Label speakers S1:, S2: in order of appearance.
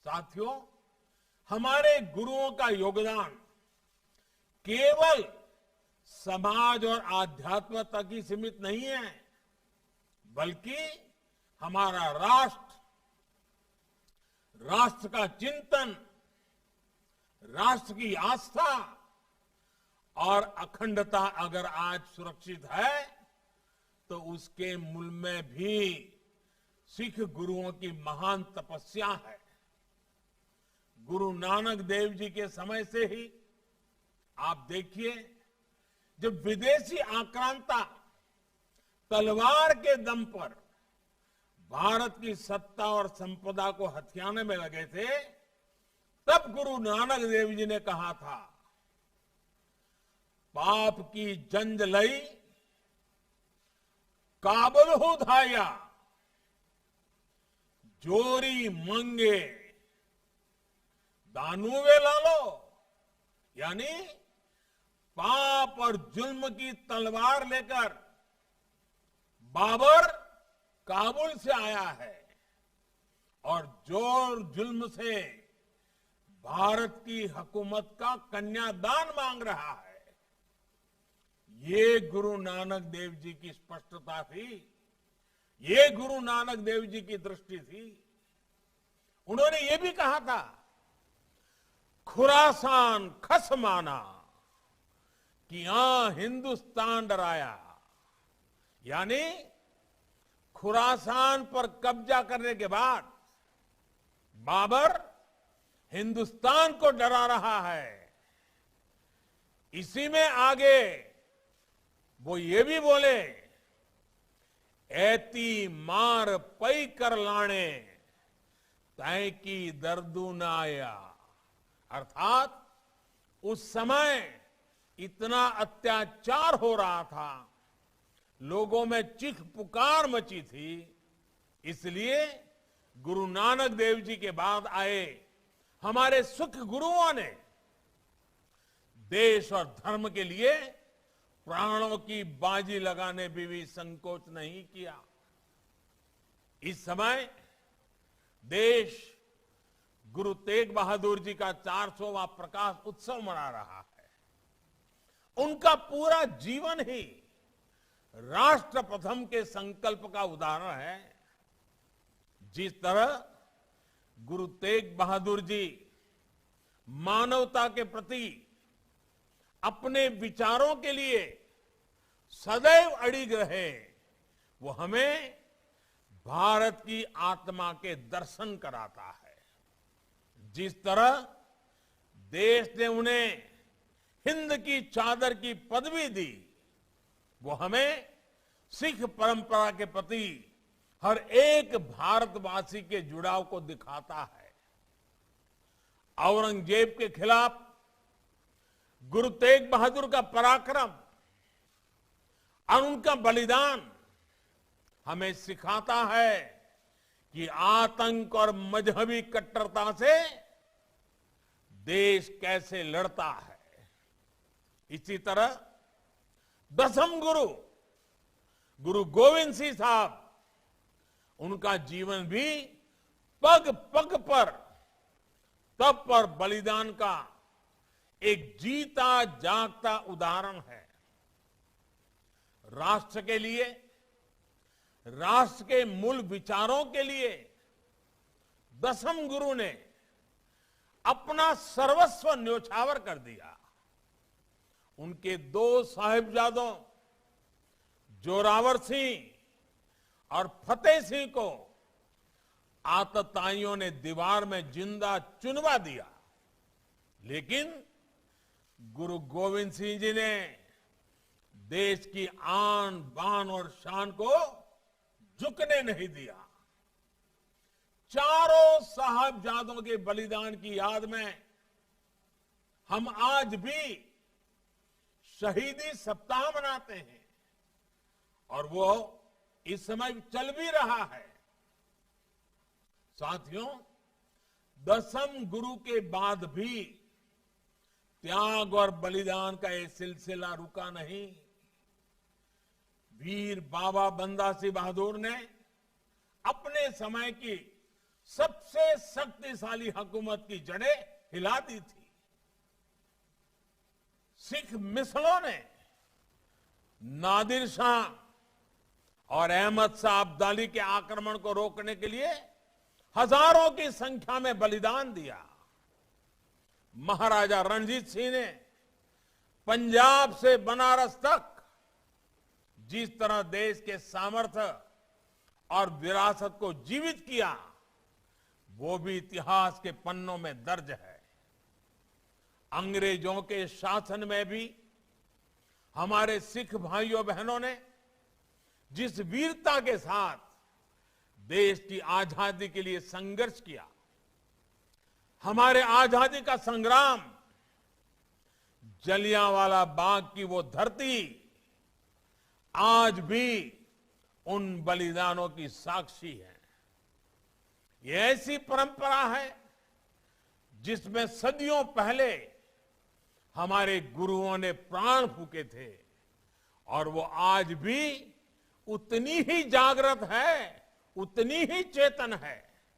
S1: साथियों, हमारे गुरुओं का योगदान केवल समाज और आध्यात्म तक ही सीमित नहीं है, बल्कि हमारा राष्ट्र का चिंतन, राष्ट्र की आस्था और अखंडता अगर आज सुरक्षित है तो उसके मूल में भी सिख गुरुओं की महान तपस्या है। गुरु नानक देव जी के समय से ही आप देखिए, जब विदेशी आक्रांता तलवार के दम पर भारत की सत्ता और संपदा को हथियाने में लगे थे, तब गुरु नानक देव जी ने कहा था, पाप की जंज लई काबुल हो धाया, जोरी मंगे दानुवे लालो। यानी पाप और जुल्म की तलवार लेकर बाबर काबुल से आया है और जोर जुल्म से भारत की हुकूमत का कन्यादान मांग रहा है। ये गुरु नानक देव जी की स्पष्टता थी, ये गुरु नानक देव जी की दृष्टि थी। उन्होंने ये भी कहा था, खुरासान खस माना कि यहां हिंदुस्तान डराया। यानी खुरासान पर कब्जा करने के बाद बाबर हिंदुस्तान को डरा रहा है। इसी में आगे वो ये भी बोले, ऐती मार पई कर लाने तय की दर्दू न आया। अर्थात उस समय इतना अत्याचार हो रहा था, लोगों में चीख पुकार मची थी, इसलिए गुरु नानक देव जी के बाद आए हमारे सिख गुरुओं ने देश और धर्म के लिए प्राणों की बाजी लगाने में भी संकोच नहीं किया। इस समय देश गुरु तेग बहादुर जी का 400वां प्रकाश उत्सव मना रहा है। उनका पूरा जीवन ही राष्ट्र प्रथम के संकल्प का उदाहरण है। जिस तरह गुरु तेग बहादुर जी मानवता के प्रति अपने विचारों के लिए सदैव अड़िग रहे, वो हमें भारत की आत्मा के दर्शन कराता है। जिस तरह देश ने उन्हें हिंद की चादर की पदवी दी, वो हमें सिख परंपरा के प्रति हर एक भारतवासी के जुड़ाव को दिखाता है। औरंगजेब के खिलाफ गुरु तेग बहादुर का पराक्रम और उनका बलिदान हमें सिखाता है कि आतंक और मजहबी कट्टरता से देश कैसे लड़ता है। इसी तरह दसम गुरु गोविंद सिंह साहब, उनका जीवन भी पग पग पर तप और बलिदान का एक जीता जागता उदाहरण है। राष्ट्र के लिए, राष्ट्र के मूल विचारों के लिए दसम गुरु ने अपना सर्वस्व न्योछावर कर दिया। उनके 2 साहिबजादों जोरावर सिंह और फतेह सिंह को आतताइयों ने दीवार में जिंदा चुनवा दिया, लेकिन गुरु गोविंद सिंह जी ने देश की आन बान और शान को झुकने नहीं दिया। चारों साहबजादों के बलिदान की याद में हम आज भी शहीदी सप्ताह मनाते हैं और वो इस समय चल भी रहा है। साथियों, दसम गुरु के बाद भी त्याग और बलिदान का ये सिलसिला रुका नहीं। वीर बाबा बंदा सिंह बहादुर ने अपने समय की सबसे शक्तिशाली हुकूमत की जड़ें हिला दी थी। सिख मिसलों ने नादिर शाह और अहमद शाह अब्दाली के आक्रमण को रोकने के लिए हजारों की संख्या में बलिदान दिया। महाराजा रणजीत सिंह ने पंजाब से बनारस तक जिस तरह देश के सामर्थ्य और विरासत को जीवित किया, वो भी इतिहास के पन्नों में दर्ज है। अंग्रेजों के शासन में भी हमारे सिख भाइयों बहनों ने जिस वीरता के साथ देश की आजादी के लिए संघर्ष किया, हमारे आजादी का संग्राम, जलियांवाला बाग की वो धरती आज भी उन बलिदानों की साक्षी है। ये ऐसी परंपरा है जिसमें सदियों पहले हमारे गुरुओं ने प्राण फूके थे और वो आज भी उतनी ही जागृत है, उतनी ही चेतन है।